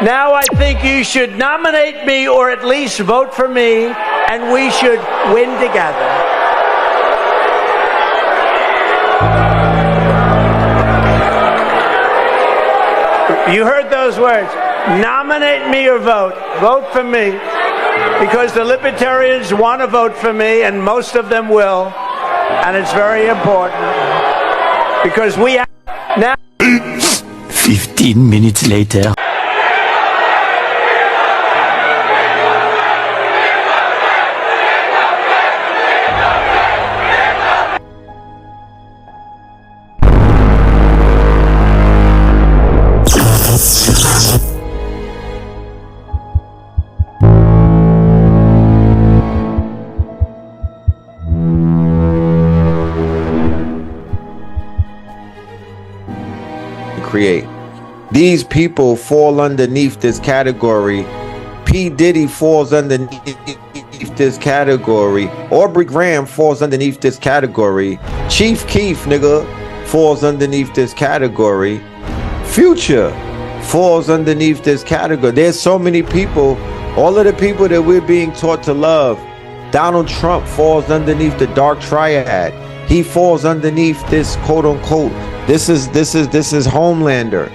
Now I think you should nominate me or at least vote for me, and we should win together. You heard those words. Nominate me or vote. Vote for me. Because the libertarians want to vote for me, and most of them will. And it's very important. Because we have now... 15 minutes later. Create. These people fall underneath this category. P. Diddy falls underneath this category. Aubrey Graham falls underneath this category. Chief Keef, nigga, falls underneath this category. Future falls underneath this category. There's so many people, all of the people that we're being taught to love. Donald Trump falls underneath the dark triad. He falls underneath this quote unquote. This is Homelander.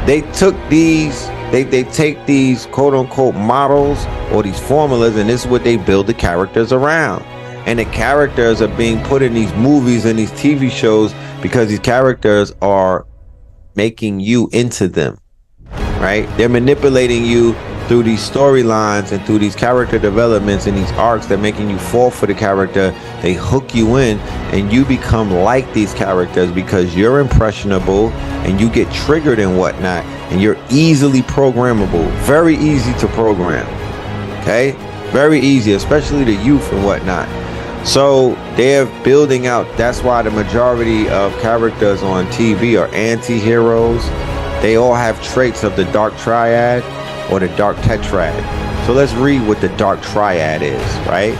They took these, they take these quote unquote models or these formulas, and this is what they build the characters around. And the characters are being put in these movies and these TV shows because these characters are making you into them, right? They're manipulating you through these storylines and through these character developments and these arcs. They're making you fall for the character. They hook you in and you become like these characters because you're impressionable and you get triggered and whatnot, and you're easily programmable. Very easy to program. Okay, very easy, especially the youth and whatnot. So they're building out. That's why the majority of characters on TV are anti-heroes. They all have traits of the dark triad or the dark tetrad. So let's read what the dark triad is, right?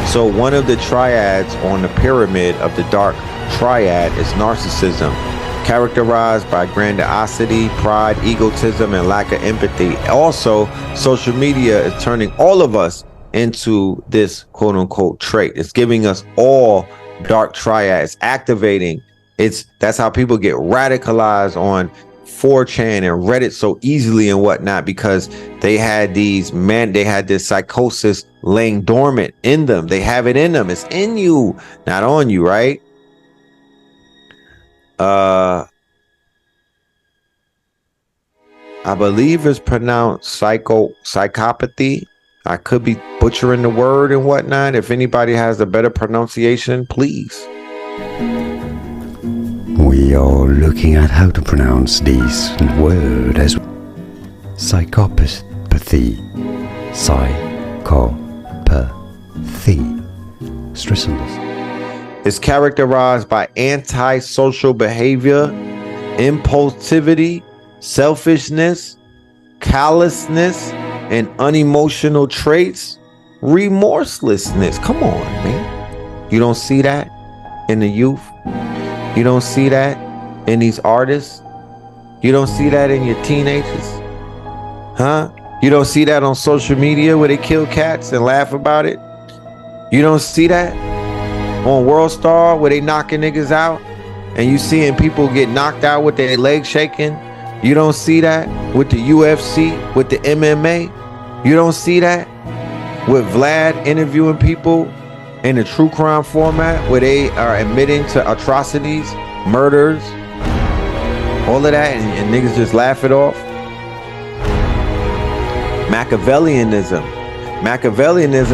So one of the triads on the pyramid of the dark triad is narcissism, characterized by grandiosity, pride, egotism, and lack of empathy. Also, social media is turning all of us into this quote unquote trait. It's giving us all dark triads, activating. That's how people get radicalized on 4chan and Reddit so easily and whatnot, because they had this psychosis laying dormant in them. They have it in them. It's in you, not on you, right? I believe it's pronounced psychopathy. I could be butchering the word and whatnot. If anybody has a better pronunciation, please. We are looking at how to pronounce this word as psychopathy. Psychopathy. Stress on this. It's characterized by antisocial behavior, impulsivity, selfishness, callousness, and unemotional traits, remorselessness. Come on, man. You don't see that in the youth? You don't see that in these artists? You don't see that in your teenagers? Huh? You don't see that on social media where they kill cats and laugh about it? You don't see that on World Star where they knocking niggas out and you seeing people get knocked out with their legs shaking? You don't see that with the UFC, with the MMA? You don't see that with Vlad interviewing people in a true crime format where they are admitting to atrocities, murders, all of that, and niggas just laugh it off? Machiavellianism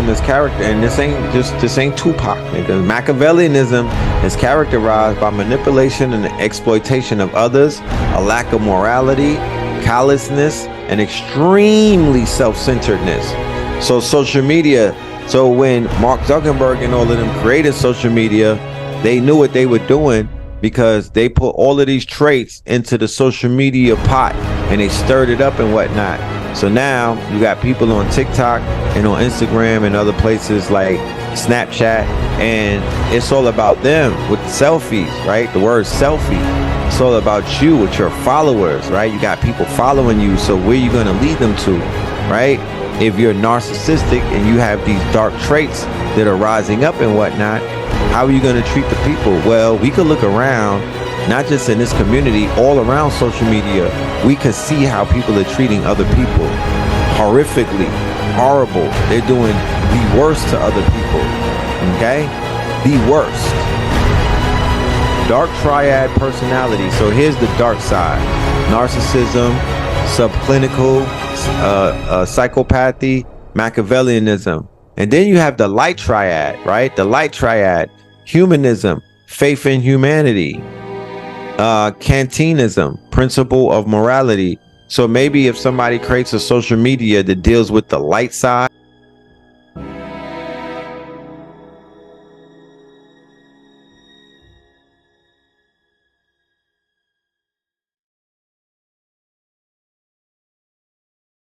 is character, and this ain't Tupac, nigga. Machiavellianism is characterized by manipulation and exploitation of others, a lack of morality, callousness, and extremely self-centeredness. So social media, so when Mark Zuckerberg and all of them created social media, they knew what they were doing because they put all of these traits into the social media pot and they stirred it up and whatnot. So now you got people on TikTok and on Instagram and other places like Snapchat, and it's all about them with selfies, right? The word selfie. It's all about you with your followers, right? You got people following you, so where you going to lead them to, right? If you're narcissistic and you have these dark traits that are rising up and whatnot, how are you going to treat the people? Well, we could look around, not just in this community, all around social media. We could see how people are treating other people horrifically, horrible. They're doing the worst to other people, okay? The worst. Dark triad personality. So here's the dark side: narcissism, subclinical, psychopathy, Machiavellianism. And then you have the light triad, right? The light triad: humanism, faith in humanity, Kantianism, principle of morality. So maybe if somebody creates a social media that deals with the light side,